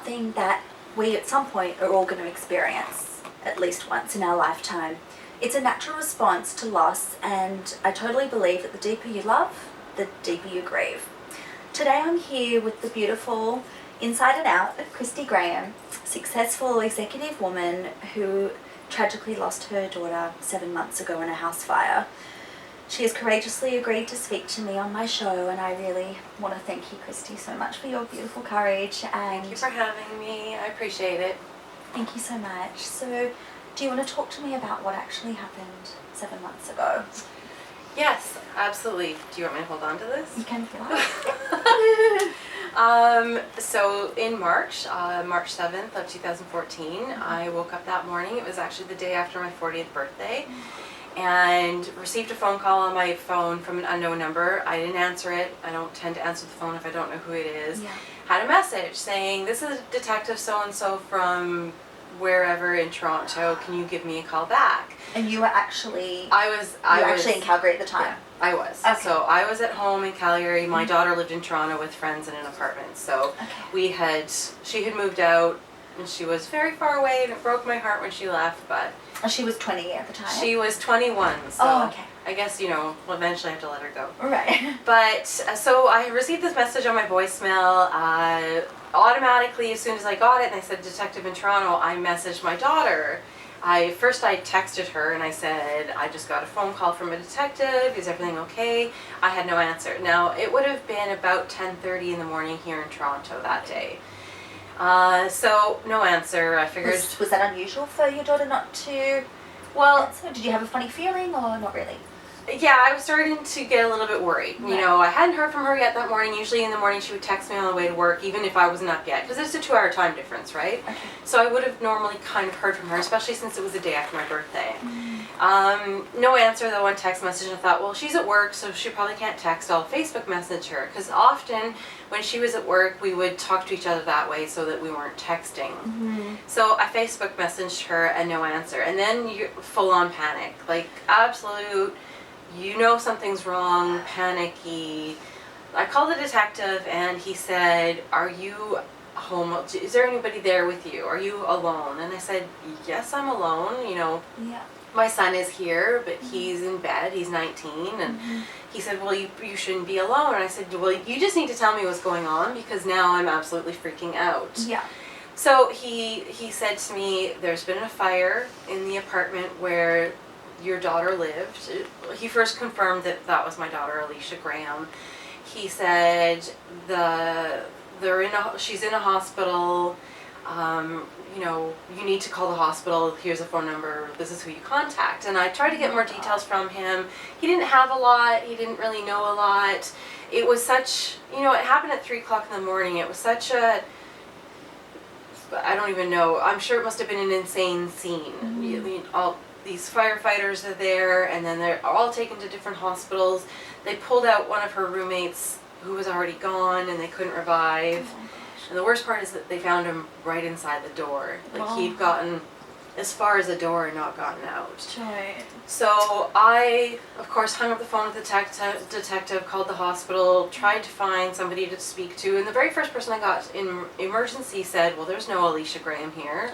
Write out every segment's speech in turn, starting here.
something that we at some point are all going to experience at least once in our lifetime. It's a natural response to loss, and I totally believe that the deeper you love, the deeper you grieve. Today I'm here with the beautiful inside and out Kristi Graham, successful executive woman who tragically lost her daughter 7 months ago in a house fire. She has courageously agreed to speak to me on my show, and I really want to thank you, Kristi, so much for your beautiful courage. And thank you for having me. I appreciate it. Thank you so much. So, do you want to talk to me about what actually happened 7 months ago? Yes, absolutely. Do you want me to hold on to this? You can if you like. So in March 7th of 2014, I woke up that morning. It was actually the day after my 40th birthday, and received a phone call on my phone from an unknown number. I didn't answer it. I don't tend to answer the phone if I don't know who it is. Yeah. Had a message saying, "This is Detective so-and-so from wherever in Toronto. Can you give me a call back?" And you were actually... I was actually in Calgary at the time? Yeah, I was. Okay. So I was at home in Calgary. My daughter lived in Toronto with friends in an apartment. So she had moved out, and she was very far away, and it broke my heart when she left, but... She was 20 at the time? She was 21, so okay. I guess, we'll eventually have to let her go. Right. But, so I received this message on my voicemail. Automatically, as soon as I got it, and I said, "Detective in Toronto," I messaged my daughter. I texted her and I said, "I just got a phone call from a detective. Is everything okay?" I had no answer. Now, it would have been about 10:30 in the morning here in Toronto that day. So, no answer. I figured... Was that unusual for your daughter not to answer? Did you have a funny feeling or not really? Yeah, I was starting to get a little bit worried. Right. I hadn't heard from her yet that morning. Usually in the morning she would text me on the way to work, even if I wasn't up yet, because it's a 2-hour time difference, right? Okay. So I would have normally kind of heard from her, especially since it was the day after my birthday. No answer though on text message, and I thought, well, she's at work, so she probably can't text. I'll Facebook message her, because often when she was at work, we would talk to each other that way so that we weren't texting. So I Facebook messaged her and no answer, and then you full-on panic, like absolute... something's wrong, panicky. I called the detective and he said, "Are you home? Is there anybody there with you? Are you alone?" And I said, "Yes, I'm alone. Yeah. My son is here, but he's in bed. He's 19. And he said, "Well, you shouldn't be alone." And I said, "Well, you just need to tell me what's going on, because now I'm absolutely freaking out." Yeah. So he said to me, "There's been a fire in the apartment where your daughter lived." He first confirmed that was my daughter, Alicia Graham. He said she's in a hospital. You need to call the hospital. Here's a phone number. This is who you contact. And I tried to get more details from him. He didn't have a lot. He didn't really know a lot. It was such, it happened at 3 o'clock in the morning. It was such a, I don't even know. I'm sure it must have been an insane scene. These firefighters are there, and then they're all taken to different hospitals. They pulled out one of her roommates who was already gone, and they couldn't revive. And the worst part is that they found him right inside the door. Like, he'd gotten as far as the door and not gotten out. Right. So I, of course, hung up the phone with the detective, called the hospital, tried to find somebody to speak to, and the very first person I got in emergency said, "Well, there's no Alicia Graham here."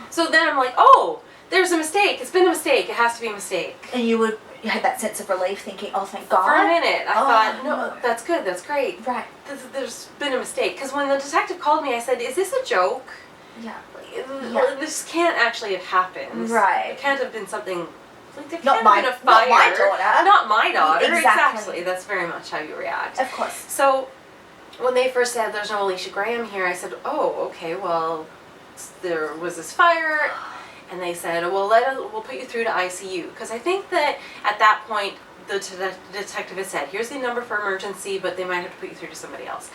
So then I'm like, "Oh, there's a mistake. It's been a mistake. It has to be a mistake." And you had that sense of relief, thinking, "Oh, thank God." For a minute, I thought, "No, that's good. That's great." Right. There's been a mistake. Because when the detective called me, I said, "Is this a joke? Yeah. This can't actually have happened. Right. It can't have been something. Like, there Not can't have been a fire. Not my daughter. Not my daughter. Exactly. That's very much how you react. Of course. So when they first said there's no Alicia Graham here, I said, "Oh, okay. Well, there was this fire." And they said, "Well, we'll put you through to ICU." Because I think that at that point, the detective had said, "Here's the number for emergency, but they might have to put you through to somebody else."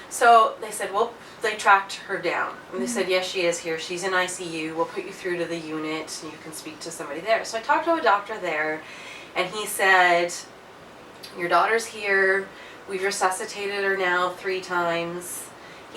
So they said, well, they tracked her down. And they said, "Yes, she is here. She's in ICU. We'll put you through to the unit and you can speak to somebody there." So I talked to a doctor there, and he said, "Your daughter's here. We've resuscitated her now 3 times.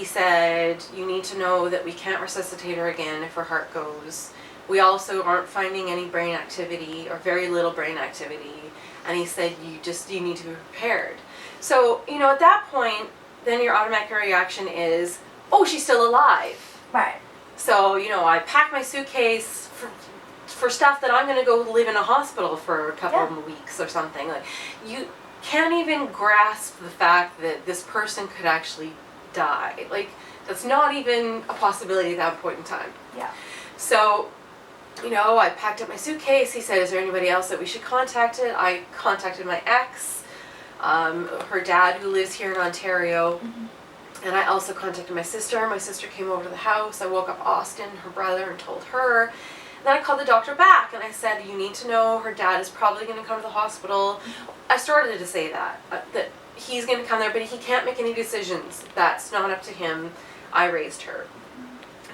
He said, "You need to know that we can't resuscitate her again if her heart goes. We also aren't finding any brain activity, or very little brain activity." And he said, you need to be prepared." So, at that point, then your automatic reaction is, "Oh, she's still alive." Right. So, I pack my suitcase for stuff that I'm going to go live in a hospital for a couple of weeks or something. Like, you can't even grasp the fact that this person could actually die. Like, that's not even a possibility at that point in time. Yeah. So, I packed up my suitcase. He said, is there anybody else that we should contact? I contacted my ex, her dad who lives here in Ontario. And I also contacted my sister. My sister came over to the house. I woke up Austin, her brother, and told her. And then I called the doctor back and I said, you need to know her dad is probably going to come to the hospital. I started to say that he's going to come there, but he can't make any decisions. That's not up to him. I raised her.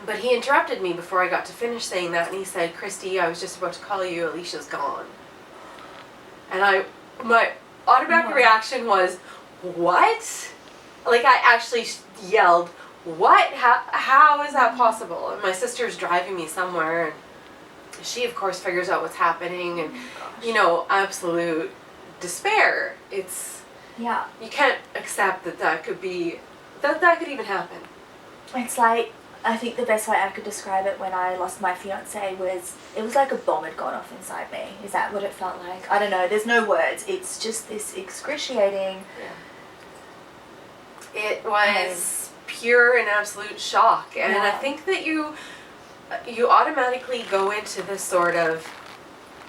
But he interrupted me before I got to finish saying that, and he said, Kristi, I was just about to call you, Alicia's gone. And my automatic reaction was, what? Like, I actually yelled, what? How is that possible? And my sister's driving me somewhere, and she, of course, figures out what's happening, and, absolute despair. It's, you can't accept that could be, that could even happen. It's like, I think the best way I could describe it when I lost my fiancé was, it was like a bomb had gone off inside me. Is that what it felt like? I don't know, there's no words. It's just this excruciating... It was pure and absolute shock, and I think that you automatically go into this sort of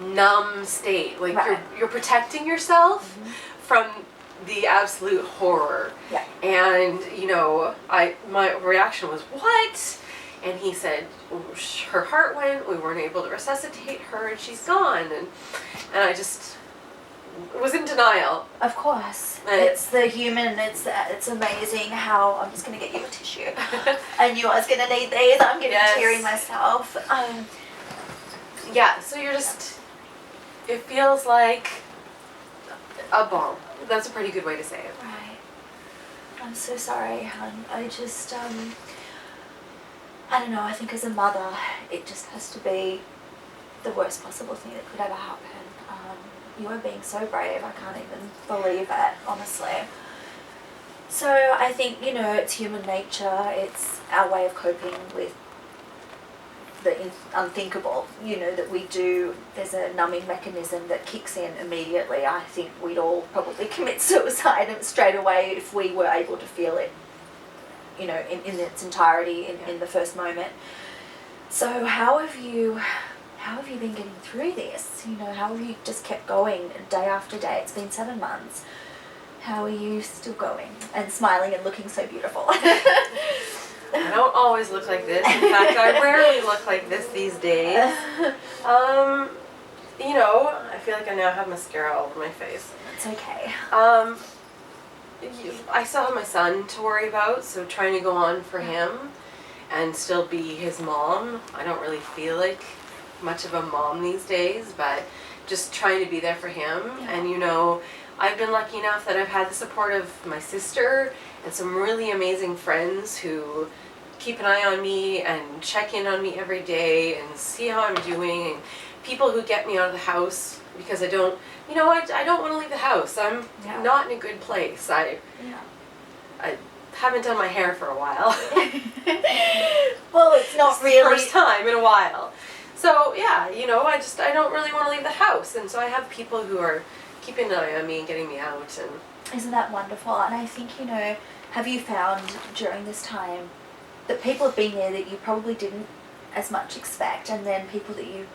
numb state, like you're protecting yourself from the absolute horror. And my reaction was, what? And he said, her heart went, we weren't able to resuscitate her, and she's gone. And I just was in denial. Of course. It's the human, it's amazing how, I'm just going to get you a tissue. I knew I was going to need these, I'm getting teary myself. So you're just, it feels like a bomb. That's a pretty good way to say it. Right. I'm so sorry, hon. I just, I don't know, I think as a mother, it just has to be the worst possible thing that could ever happen. You are being so brave, I can't even believe it, honestly. So I think, it's human nature, it's our way of coping with the unthinkable, that we do. There's a numbing mechanism that kicks in immediately. I think we'd all probably commit suicide straight away if we were able to feel it, in its entirety in the first moment. So how have you been getting through this? How have you just kept going day after day? It's been 7 months. How are you still going and smiling and looking so beautiful? I don't always look like this. In fact, I rarely look like this these days. I feel like I now have mascara all over my face. It's okay. I still have my son to worry about, so trying to go on for him and still be his mom. I don't really feel like much of a mom these days, but just trying to be there for him. And I've been lucky enough that I've had the support of my sister and some really amazing friends who keep an eye on me and check in on me every day and see how I'm doing, and people who get me out of the house because I don't want to leave the house. I'm not in a good place. I haven't done my hair for a while. Well, it's not really first time in a while. So I don't really want to leave the house, and so I have people who are keeping an eye on me and getting me out. And isn't that wonderful? And I think have you found during this time that people have been there that you probably didn't as much expect, and then people that you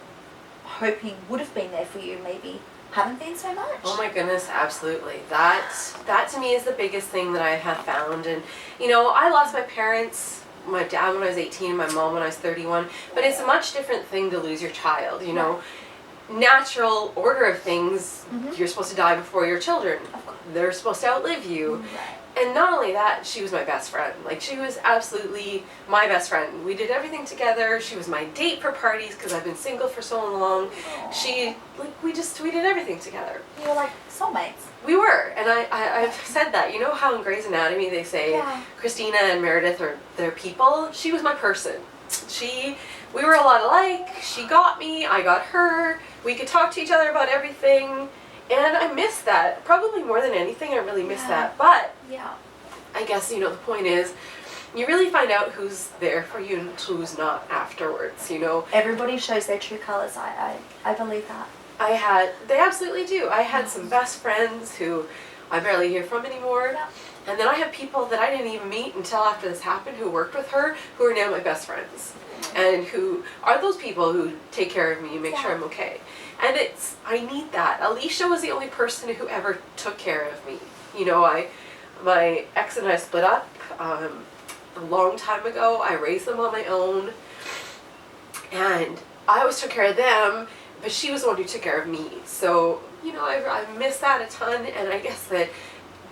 hoping would have been there for you maybe haven't been so much? Oh my goodness, absolutely. That to me is the biggest thing that I have found. And I lost my parents, my dad when I was 18, my mom when I was 31, but it's a much different thing to lose your child. Natural order of things, you're supposed to die before your children. They're supposed to outlive you. And not only that, she was my best friend. Like, she was absolutely my best friend. We did everything together. She was my date for parties because I've been single for so long. We did everything together. You were like soulmates. We were, and I've said that. You know how in Grey's Anatomy they say Christina and Meredith are their people? She was my person. We were a lot alike. She got me, I got her. We could talk to each other about everything. And I miss that. Probably more than anything, I really miss that. But I guess, the point is, You really find out who's there for you and who's not afterwards, you know. Everybody shows their true colours. I believe that. They absolutely do. I had some best friends who I barely hear from anymore. Yeah. And then I have people that I didn't even meet until after this happened who worked with her, who are now my best friends. And who are those people who take care of me and make sure I'm okay. And I need that. Alicia was the only person who ever took care of me. You know, my ex and I split up a long time ago. I raised them on my own. And I always took care of them, but she was the one who took care of me. So, you know, I miss that a ton, and I guess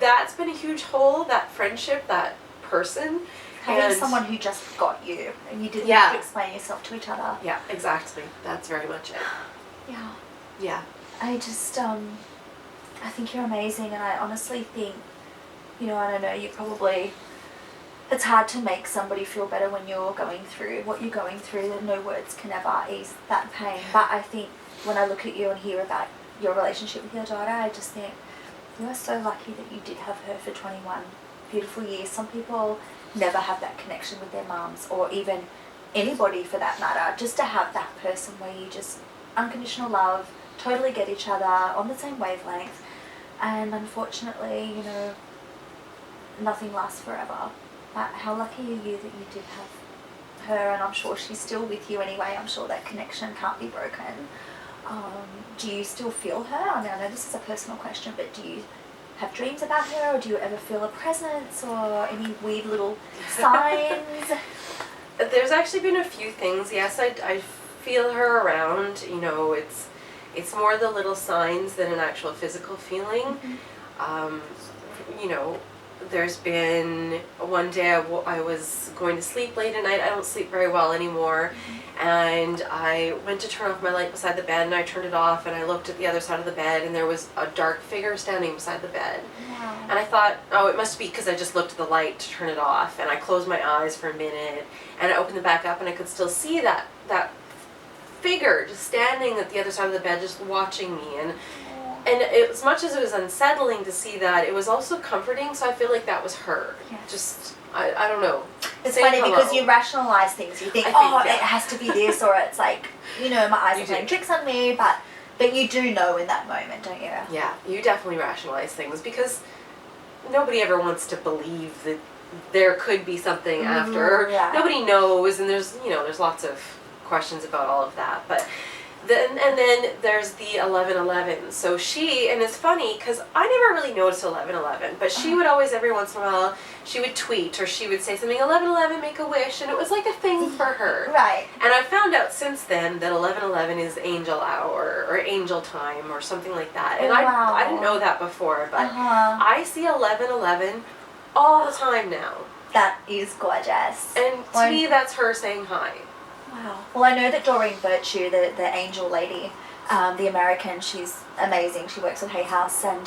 that's been a huge hole, that friendship, that person. Having someone who just got you, and you didn't have to explain yourself to each other. Yeah, exactly. That's very much it. Yeah. Yeah. I just, I think you're amazing, and I honestly think, you know, I don't know, you probably, it's hard to make somebody feel better when you're going through what you're going through, that no words can ever ease that pain. But I think when I look at you and hear about your relationship with your daughter, I just think you are so lucky that you did have her for 21 beautiful years. Some people never have that connection with their mums, or even anybody for that matter, just to have that person where you just unconditional love, totally get each other on the same wavelength. And unfortunately, you know, nothing lasts forever. But how lucky are you that you did have her, and I'm sure she's still with you anyway. I'm sure that connection can't be broken. Do you still feel her? I mean, I know this is a personal question, but do you have dreams about her, or do you ever feel a presence or any weird little signs? There's actually been a few things. Yes, I feel her around. You know, it's more the little signs than an actual physical feeling. You know, there's been one day I was going to sleep late at night. I don't sleep very well anymore. And I went to turn off my light beside the bed, and I turned it off, and I looked at the other side of the bed, and there was a dark figure standing beside the bed. Wow. And I thought, oh, it must be because I just looked at the light to turn it off, and I closed my eyes for a minute, and I opened it back up, and I could still see that figure just standing at the other side of the bed, just watching me. And as much as it was unsettling to see that, it was also comforting, so I feel like that was her. Yes. Just, I don't know. It's Saying funny hello. because you rationalize things. You think, it has to be this, or it's like, you know, my eyes are playing tricks on me, but you do know in that moment, don't you? Yeah, you definitely rationalize things, because nobody ever wants to believe that there could be something after. Yeah. Nobody knows, and there's lots of questions about all of that, but then there's the 11:11. So she, and it's funny because I never really noticed 11:11, but she would always, every once in a while, she would tweet, or she would say something, 11:11, make a wish, and it was like a thing for her. Right. And I found out since then that 11:11 is angel hour or angel time or something like that. And I didn't know that before, but I see 11:11 all the time now. That is gorgeous. And to me, that's her saying hi. Wow. Well, I know that Doreen Virtue, the angel lady, the American, she's amazing. She works at Hay House, and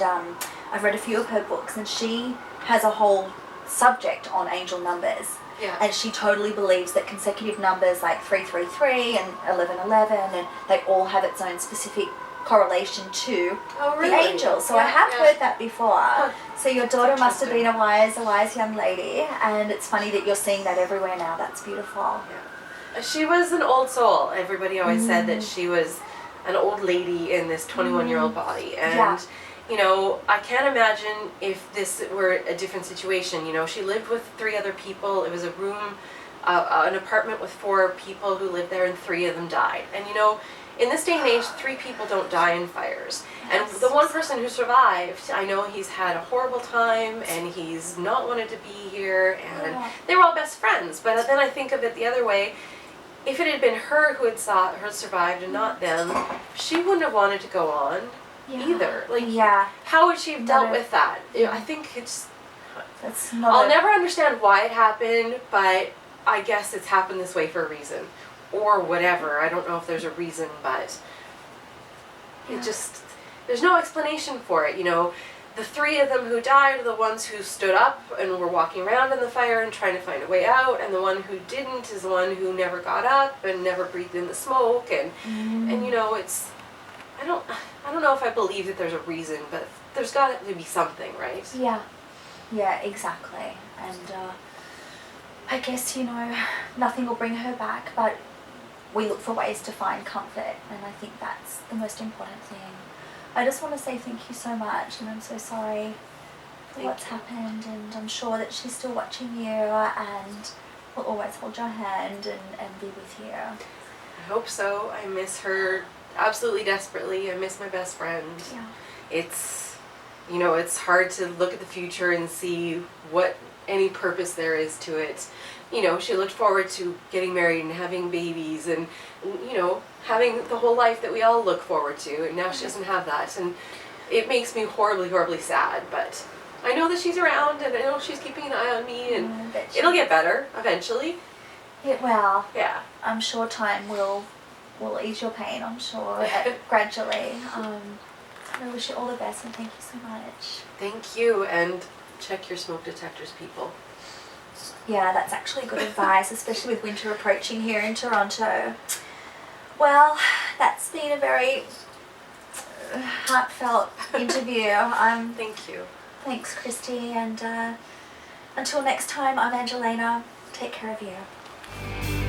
I've read a few of her books, and she has a whole subject on angel numbers. Yeah. And she totally believes that consecutive numbers like 333 and 1111, and they all have its own specific correlation to the angels. So I have heard that before. So your daughter must have been a wise young lady, and it's funny that you're seeing that everywhere now. That's beautiful. Yeah. She was an old soul. Everybody always said that she was an old lady in this 21-year-old body. And, you know, I can't imagine if this were a different situation. You know, she lived with 3 other people. It was a room, an apartment with 4 people who lived there, and 3 of them died. And, you know, in this day and age, 3 people don't die in fires. And the one person who survived, I know he's had a horrible time, and he's not wanted to be here, and they were all best friends. But then I think of it the other way. If it had been her who had survived and not them, she wouldn't have wanted to go on either. Like, how would she have dealt with that? I think I'll never understand why it happened, but I guess it's happened this way for a reason. Or whatever. I don't know if there's a reason, but it just, there's no explanation for it. You know, the 3 of them who died are the ones who stood up and were walking around in the fire and trying to find a way out, and the one who didn't is the one who never got up and never breathed in the smoke, and you know, it's, I don't know if I believe that there's a reason, but there's got to be something, right? Yeah, exactly. And I guess, you know, nothing will bring her back, but we look for ways to find comfort, and I think that's the most important thing. I just want to say thank you so much, and I'm so sorry for what's happened, and I'm sure that she's still watching you and will always hold your hand and be with you. I hope so. I miss her absolutely desperately. I miss my best friend. Yeah. It's, you know, it's hard to look at the future and see what any purpose there is to it. You know, she looked forward to getting married and having babies and, you know, having the whole life that we all look forward to, and now she doesn't have that, and it makes me horribly, horribly sad, but I know that she's around, and I know she's keeping an eye on me, and it'll get better eventually. It will. Yeah. I'm sure time will ease your pain, I'm sure, gradually. I wish you all the best, and thank you so much. Thank you, and check your smoke detectors, people. Yeah, that's actually good advice, especially with winter approaching here in Toronto. Well, that's been a very heartfelt interview. Thank you. Thanks, Kristi, and until next time, I'm Angelena. Take care of you.